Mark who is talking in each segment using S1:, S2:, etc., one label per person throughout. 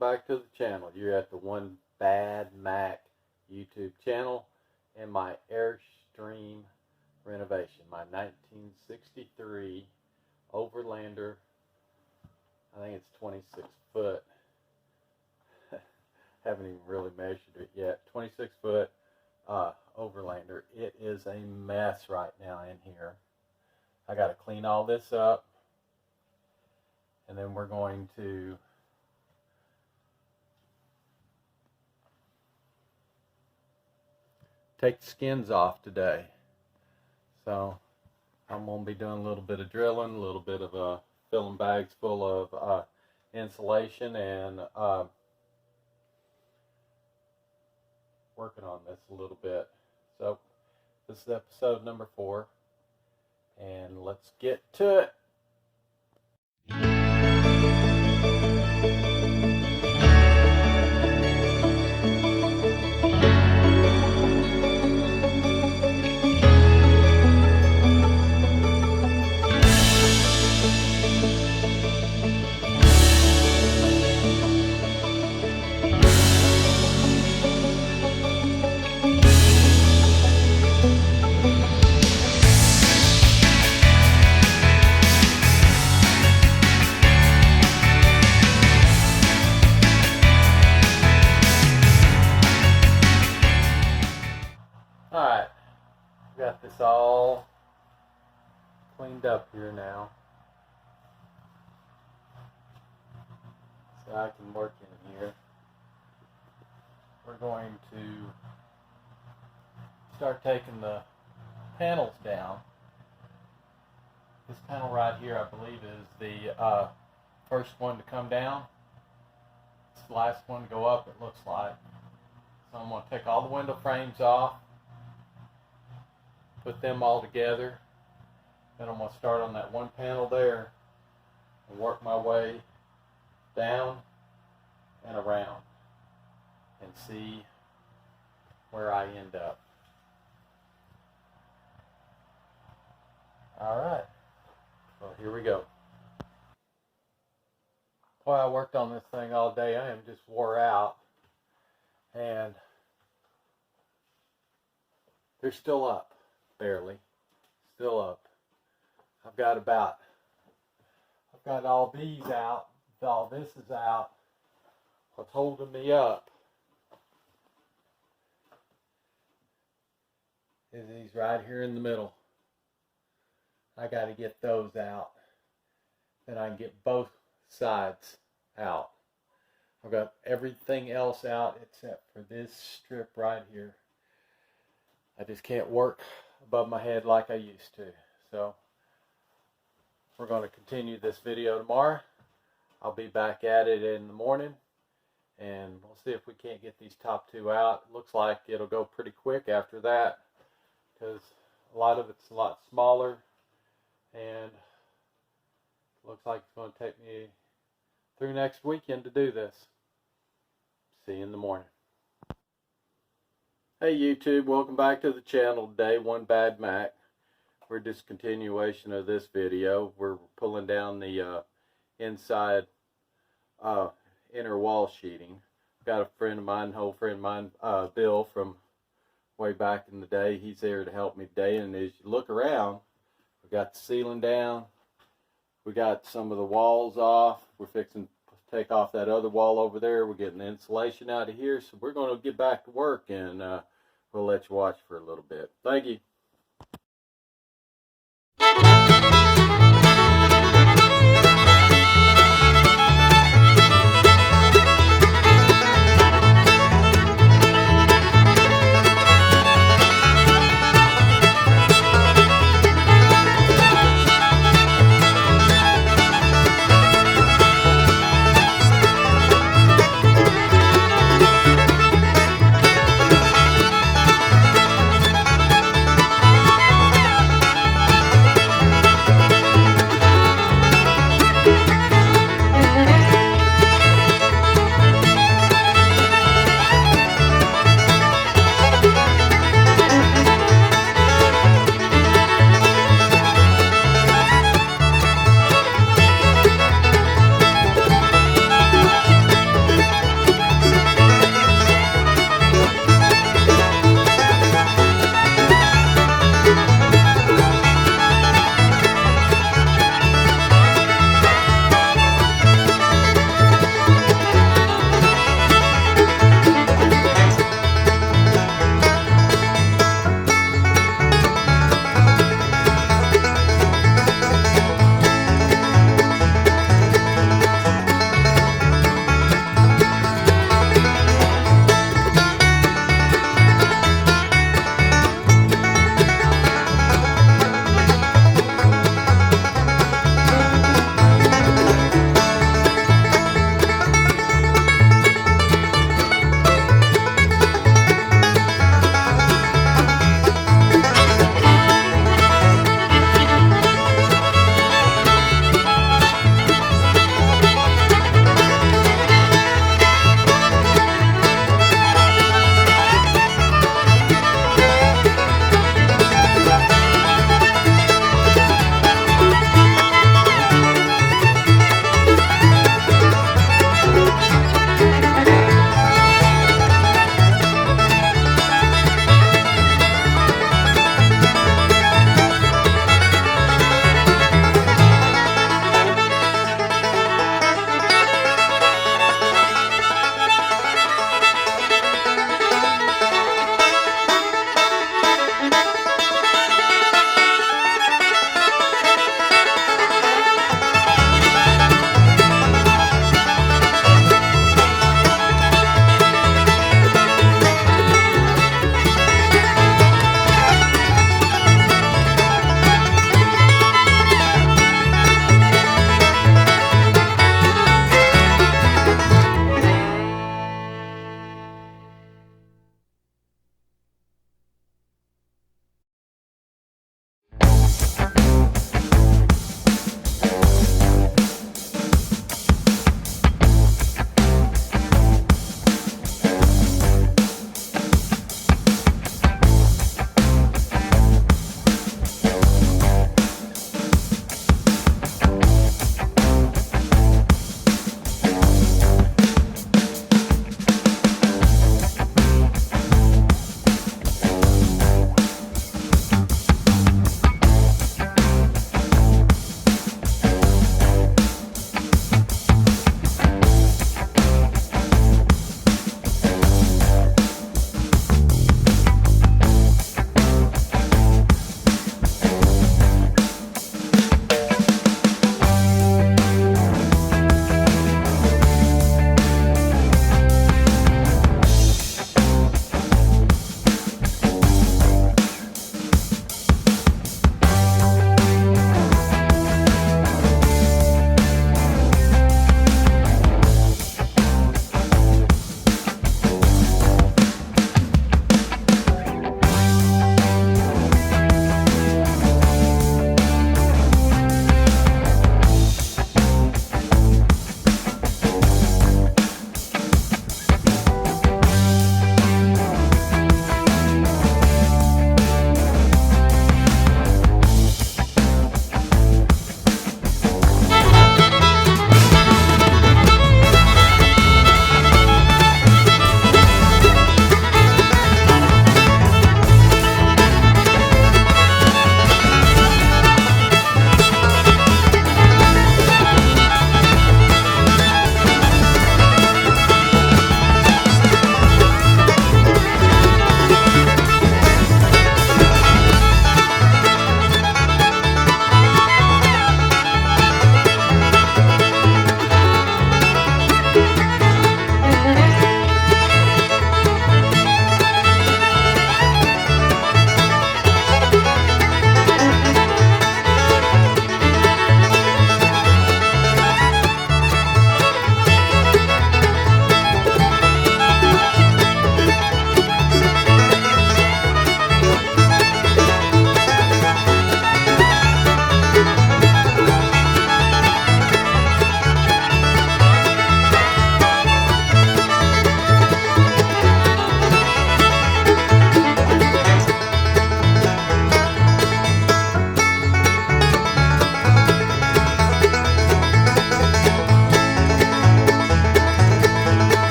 S1: back to the channel. You're at the One Bad Mac YouTube channel and my Airstream Renovation, my 1963 Overlander. I think it's 26 foot. Haven't even really measured it yet. 26 foot Overlander. It is a mess right now in here. I got to clean all this up, and then we're going to take the skins off today. So I'm going to be doing a little bit of drilling, a little bit of filling bags full of insulation, and working on this a little bit. So this is episode number 4, and let's get to it. Alright, got this all cleaned up here now, so I can work in here. We're going to start taking the panels down. This panel right here, I believe, is the first one to come down. It's the last one to go up, it looks like. So I'm going to take all the window frames off, put them all together, then I'm going to start on that one panel there and work my way down and around and see where I end up. Alright, well, here we go. Boy, I worked on this thing all day. I am just wore out, and they're still up. Barely. Still up. I've got all these out. All this is out. What's holding me up is these right here in the middle. I got to get those out. Then I can get both sides out. I've got everything else out except for this strip right here. I just can't work above my head like I used to. So we're going to continue this video tomorrow. I'll be back at it in the morning, and we'll see if we can't get these top 2 out. It looks like it'll go pretty quick after that, because a lot of it's a lot smaller, and it looks like it's going to take me through next weekend to do this. See you in the morning. Hey YouTube, welcome back to the channel today, One Bad Mac. We're just continuation of this video. We're pulling down the inside inner wall sheeting. Got a friend of mine, old friend of mine, Bill, from way back in the day. He's there to help me today, and as you look around, we got the ceiling down. We got some of the walls off. We're fixing to take off that other wall over there. We're getting the insulation out of here, so we're going to get back to work, and we'll let you watch for a little bit. Thank you.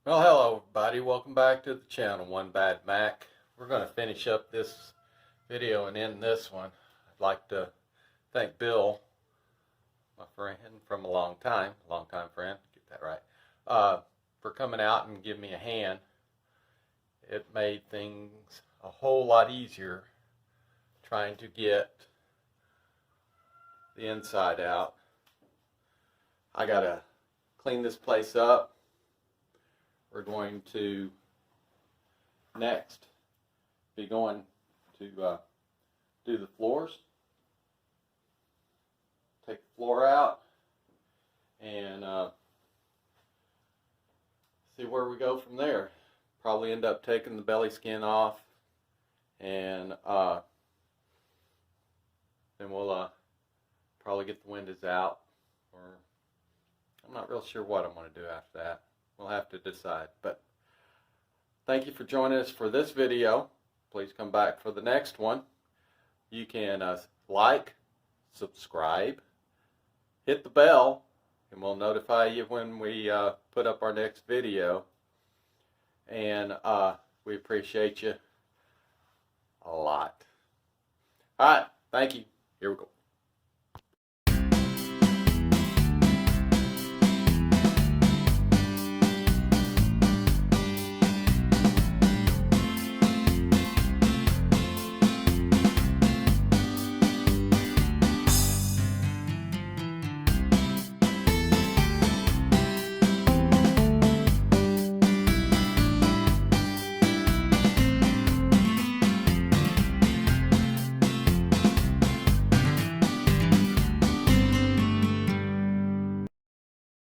S1: Well, hello everybody. Welcome back to the channel, One Bad Mac. We're going to finish up this video and end this one. I'd like to thank Bill, my friend from a long time friend, get that right, for coming out and giving me a hand. It made things a whole lot easier trying to get the inside out. I got to clean this place up. We're going to next be going to do the floors, take the floor out, and see where we go from there. Probably end up taking the belly skin off, and then we'll probably get the windows out, or I'm not real sure what I'm going to do after that. We'll have to decide. But thank you for joining us for this video. Please come back for the next one. You can like, subscribe, hit the bell, and we'll notify you when we put up our next video. And we appreciate you a lot. All right, thank you. Here we go.